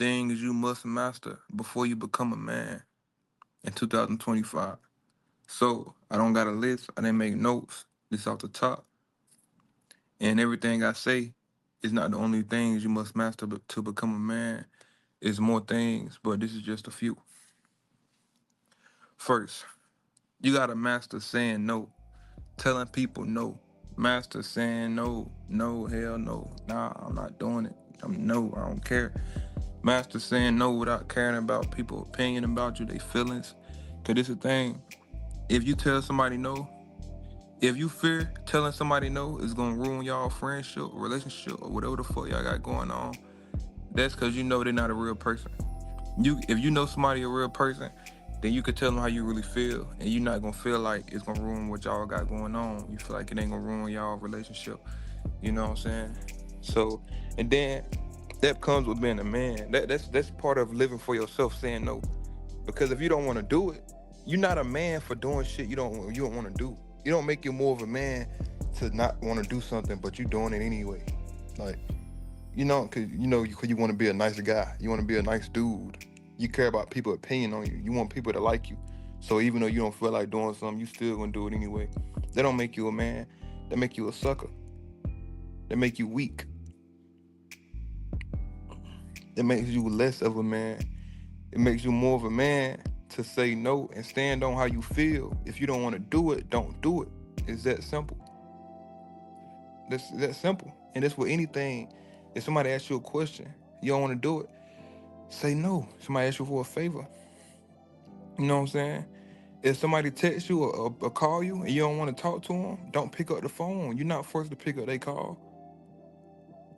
things you must master before you become a man in 2025. So I don't got a list. I didn't make notes. This off the top. And everything I say is not the only things you must master to become a man. It's more things, but this is just a few. First, you gotta master saying no, telling people no. Master saying no, no, hell no. Nah, I'm not doing it. No, I don't care. Master saying no without caring about people's opinion about you, their feelings. Cause this is the thing. If you tell somebody no, if you fear telling somebody no is gonna ruin y'all friendship, relationship, or whatever the fuck y'all got going on, that's cause you know they're not a real person. If you know somebody a real person, then you could tell them how you really feel, and you're not gonna feel like it's gonna ruin what y'all got going on. You feel like it ain't gonna ruin y'all relationship. You know what I'm saying? So, and then that comes with being a man. That's part of living for yourself, saying no. Because if you don't want to do it, you're not a man for doing shit you don't want to do. You don't make you more of a man to not want to do something, but you doing it anyway. Like, cause you want to be a nice guy. You want to be a nice dude. You care about people's opinion on you. You want people to like you. So even though you don't feel like doing something, you still gonna do it anyway. That don't make you a man. That make you a sucker. That make you weak. That makes you less of a man. It makes you more of a man to say no and stand on how you feel. If you don't want to do it, don't do it. It's that simple. That's that simple. And that's with anything. If somebody asks you a question, you don't want to do it, say no. Somebody asks you for a favor. You know what I'm saying? If somebody texts you or call you and you don't want to talk to them, don't pick up the phone. You're not forced to pick up their call.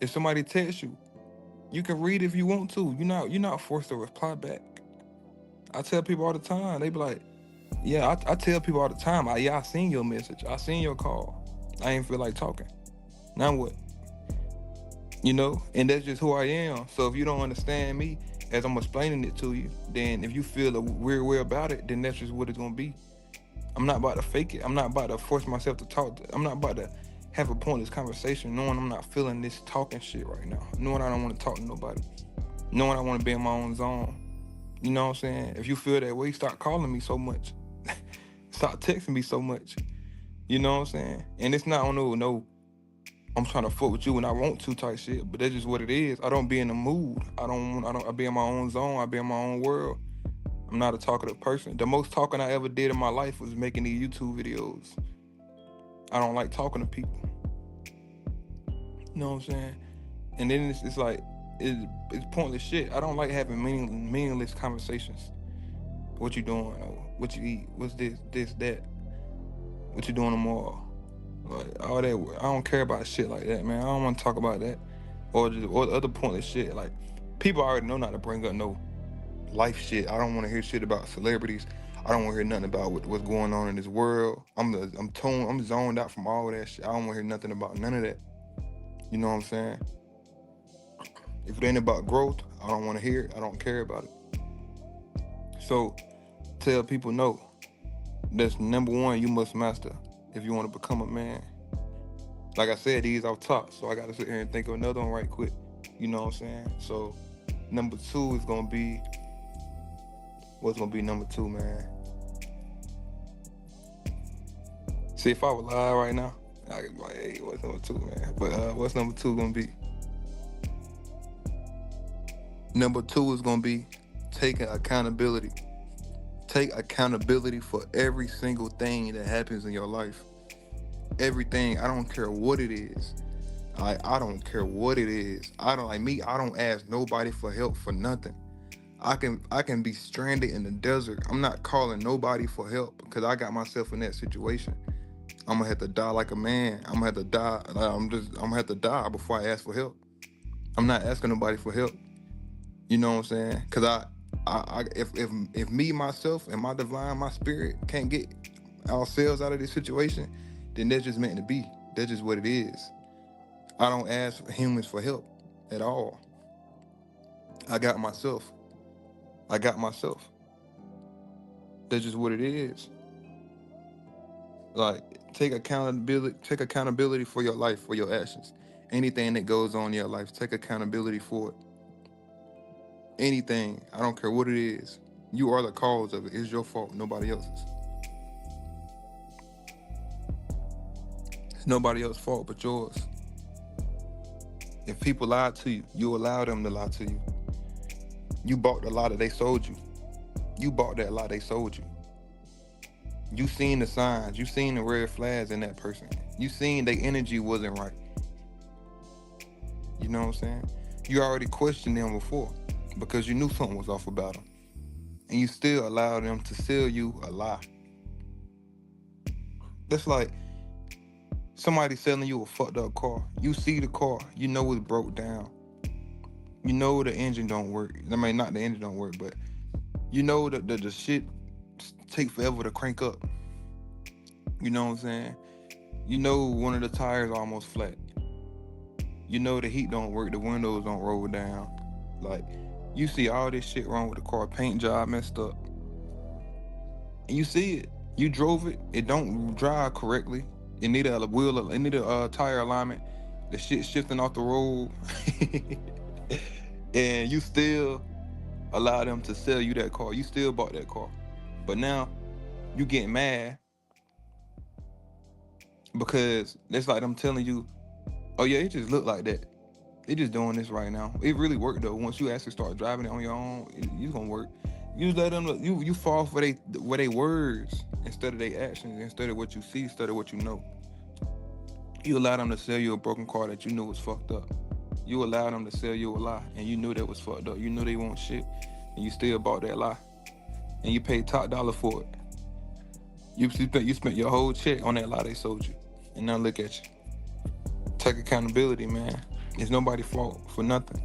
If somebody texts you, you can read if you want to. You're not forced to reply back. I tell people all the time, they be like, yeah, I tell people all the time, I seen your message. I seen your call. I ain't feel like talking. Now what? And that's just who I am. So if you don't understand me as I'm explaining it to you, then if you feel a weird way about it, then that's just what it's gonna be. I'm not about to fake it. I'm not about to force myself to talk. I'm not about to have a pointless conversation knowing I'm not feeling this talking shit right now. Knowing I don't want to talk to nobody. Knowing I want to be in my own zone. You know what I'm saying? If you feel that way, stop calling me so much. Stop texting me so much. You know what I'm saying? And it's not on no I'm trying to fuck with you when I want to type shit, but that's just what it is. I don't be in the mood. I be in my own zone. I be in my own world. I'm not a talkative person. The most talking I ever did in my life was making these YouTube videos. I don't like talking to people. You know what I'm saying? And then it's like, it's pointless shit. I don't like having meaningless conversations. What you doing? Oh, what you eat? What's this, that? What you doing tomorrow? Like all that. I don't care about shit like that, man. I don't want to talk about that, or other pointless shit. Like people already know not to bring up no life shit. I don't want to hear shit about celebrities. I don't want to hear nothing about what's going on in this world. I'm zoned out from all that shit. I don't want to hear nothing about none of that. You know what I'm saying? If it ain't about growth, I don't want to hear it. I don't care about it. So tell people no. That's number one you must master if you want to become a man. Like I said, these off top, so I gotta sit here and think of another one right quick. You know what I'm saying? So number two is gonna be what's gonna be number two, man. See, if I was live right now, I could be like, hey, what's number two, man? But what's number two gonna be? Number two is gonna be taking accountability. Take accountability for every single thing that happens in your life. Everything. I don't care what it is. I don't care what it is. I don't like me. I don't ask nobody for help for nothing. I can be stranded in the desert. I'm not calling nobody for help because I got myself in that situation. I'm gonna have to die like a man. I'm gonna have to die. I'm gonna have to die before I ask for help. I'm not asking nobody for help. You know what I'm saying? Cause if me myself and my divine my spirit can't get ourselves out of this situation, then that's just meant to be. That's just what it is. I don't ask humans for help at all. I got myself. I got myself. That's just what it is. Like take accountability for your life, for your actions. Anything that goes on in your life, take accountability for it. Anything, I don't care what it is. You are the cause of it. It's your fault, nobody else's. It's nobody else's fault but yours. If people lied to you, you allow them to lie to you. You bought the lie that they sold you. You bought that lie they sold you. You seen the signs. You seen the red flags in that person. You seen their energy wasn't right. You know what I'm saying? You already questioned them before because you knew something was off about them. And you still allowed them to sell you a lie. That's like somebody selling you a fucked up car. You see the car. You know it's broke down. You know the engine don't work. I mean, not the engine don't work, but you know that the shit take forever to crank up. You know what I'm saying? You know one of the tires almost flat. You know the heat don't work, the windows don't roll down. Like, you see all this shit wrong with the car, paint job messed up. And you see it. You drove it, it don't drive correctly. It need a wheel, it need a tire alignment. The shit shifting off the road. And you still allow them to sell you that car. You still bought that car. But now you getting mad because it's like I'm telling you, oh yeah, it just look like that. They just doing this right now. It really worked though. Once you actually start driving it on your own, it's gonna work. You let them, you fall for they words instead of their actions, instead of what you see, instead of what you know. You allow them to sell you a broken car that you knew was fucked up. You allow them to sell you a lie, and you knew that was fucked up. You knew they want shit, and you still bought that lie, and you paid top dollar for it. You spent your whole check on that lie they sold you, and now look at you. Take accountability, man. It's nobody's fault for nothing.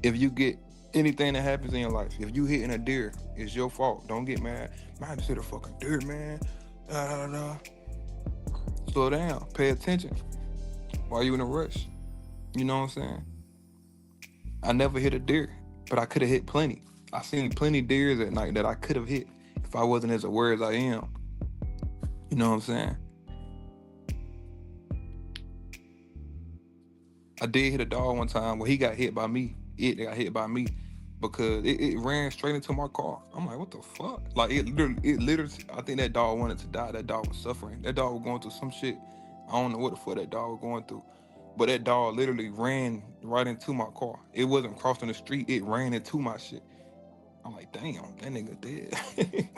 If you get anything that happens in your life, if you hitting a deer, it's your fault. Don't get mad. Man, I just hit a fucking deer, man. Slow down. Pay attention. Why you in a rush? You know what I'm saying? I never hit a deer, but I could have hit plenty. I seen plenty deers at night that I could have hit if I wasn't as aware as I am. You know what I'm saying? I did hit a dog one time where he got hit by me. It got hit by me because it ran straight into my car. I'm like, what the fuck? Like it literally, I think that dog wanted to die. That dog was suffering. That dog was going through some shit. I don't know what the fuck that dog was going through. But that dog literally ran right into my car. It wasn't crossing the street. It ran into my shit. I'm like, damn, that nigga dead.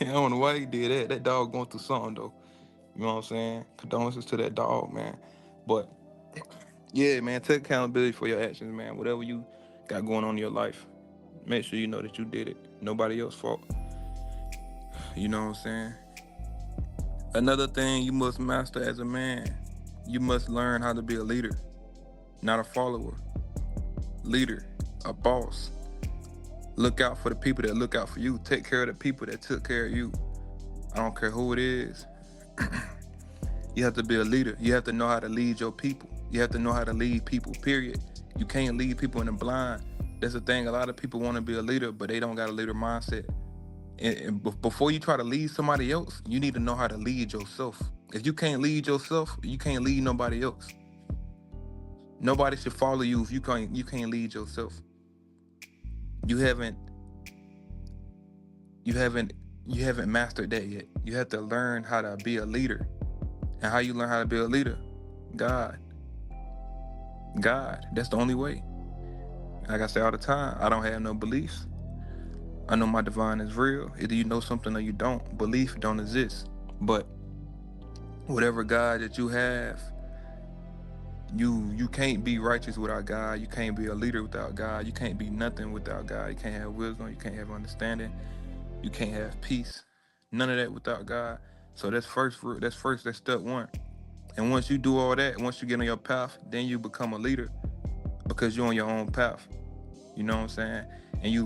I don't know why he did that. That dog going through something though. You know what I'm saying? Condolences to that dog, man. But yeah, man, take accountability for your actions, man. Whatever you got going on in your life, make sure you know that you did it. Nobody else's fault. You know what I'm saying? Another thing you must master as a man, you must learn how to be a leader, not a follower. Leader, a boss. Look out for the people that look out for you. Take care of the people that took care of you. I don't care who it is. You have to be a leader. You have to know how to lead your people. You have to know how to lead people, period. You can't lead people in the blind. That's the thing. A lot of people want to be a leader, but they don't got a leader mindset. And before you try to lead somebody else, you need to know how to lead yourself. If you can't lead yourself, you can't lead nobody else. Nobody should follow you if you can't lead yourself. You haven't mastered that yet. You have to learn how to be a leader. And how you learn how to be a leader? God. That's the only way. Like I say all the time, I don't have no beliefs. I know my divine is real. Either you know something or you don't. Belief don't exist. But whatever God that you have, you can't be righteous without God. You can't be a leader without God. You can't be nothing without God. You can't have wisdom. You can't have understanding. You can't have peace. None of that without God. So that's step one. And once you do all that, once you get on your path, then you become a leader because you're on your own path. You know what I'm saying? And you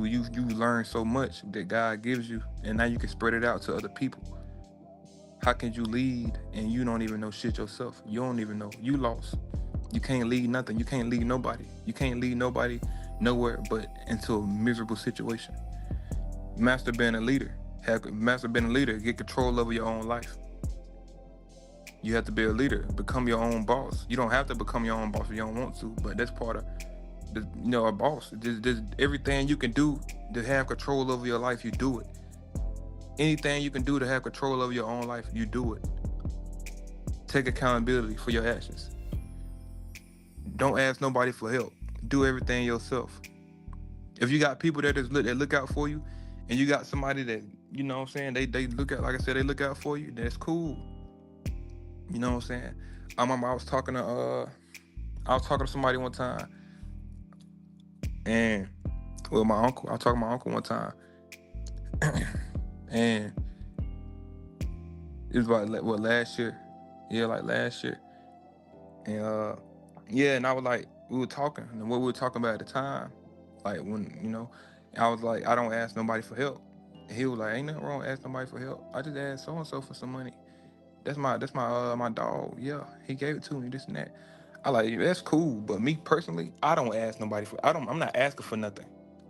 learn so much that God gives you, and now you can spread it out to other people. How can you lead and you don't even know shit yourself? You don't even know. You lost. You can't lead nothing. You can't lead nobody. You can't lead nobody nowhere but into a miserable situation. Master being a leader. Get control over your own life. You have to be a leader. Become your own boss. You don't have to become your own boss if you don't want to, but that's part of A boss. Just everything you can do to have control over your life, you do it. Anything you can do to have control over your own life, you do it. Take accountability for your actions. Don't ask nobody for help. Do everything yourself. If you got people that look out for you, and you got somebody that, you know what I'm saying, they look out, like I said, they look out for you, that's cool. You know what I'm saying? I remember I was talking to somebody one time, and my uncle. I was talking to my uncle one time, and it was about last year. Yeah, like last year. And yeah, and I was like, we were talking, and what we were talking about at the time, like when, I was like, I don't ask nobody for help. And he was like, ain't nothing wrong with asking somebody for help. I just asked so and so for some money. That's my dog. Yeah, he gave it to me, this and that. I like, that's cool, but me personally, I don't ask nobody for. I'm not asking for nothing.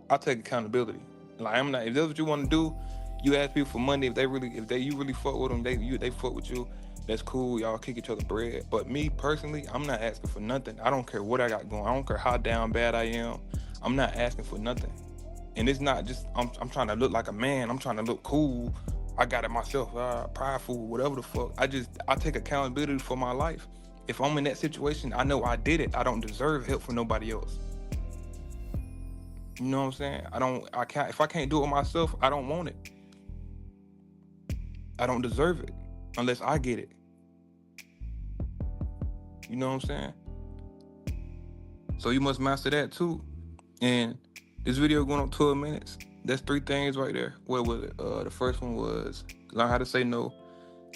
I take accountability. Like, I'm not. If that's what you want to do, you ask people for money. If you really fuck with them, they fuck with you. That's cool. Y'all kick each other bread. But me personally, I'm not asking for nothing. I don't care what I got going. I don't care how down bad I am. I'm not asking for nothing. And it's not just I'm trying to look like a man. I'm trying to look cool. I got it myself, prideful, whatever the fuck. I take accountability for my life. If I'm in that situation, I know I did it. I don't deserve help from nobody else. You know what I'm saying? I can't, if I can't do it myself, I don't want it. I don't deserve it unless I get it. You know what I'm saying? So you must master that too. And this video going on 12 minutes. That's 3 things right there. What was it? The first one was learn how to say no.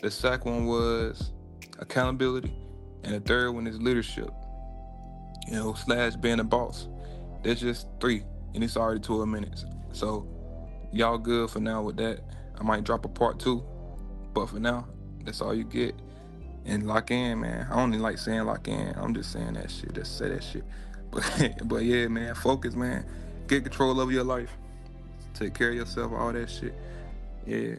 The second one was accountability. And the third one is leadership. / being a boss. That's just 3. And it's already 12 minutes. So y'all good for now with that. I might drop a part 2. But for now, that's all you get. And lock in, man. I don't even like saying lock in. I'm just saying that shit. Just say that shit. But yeah, man, focus, man. Get control over your life. Take care of yourself, all that shit. Yeah.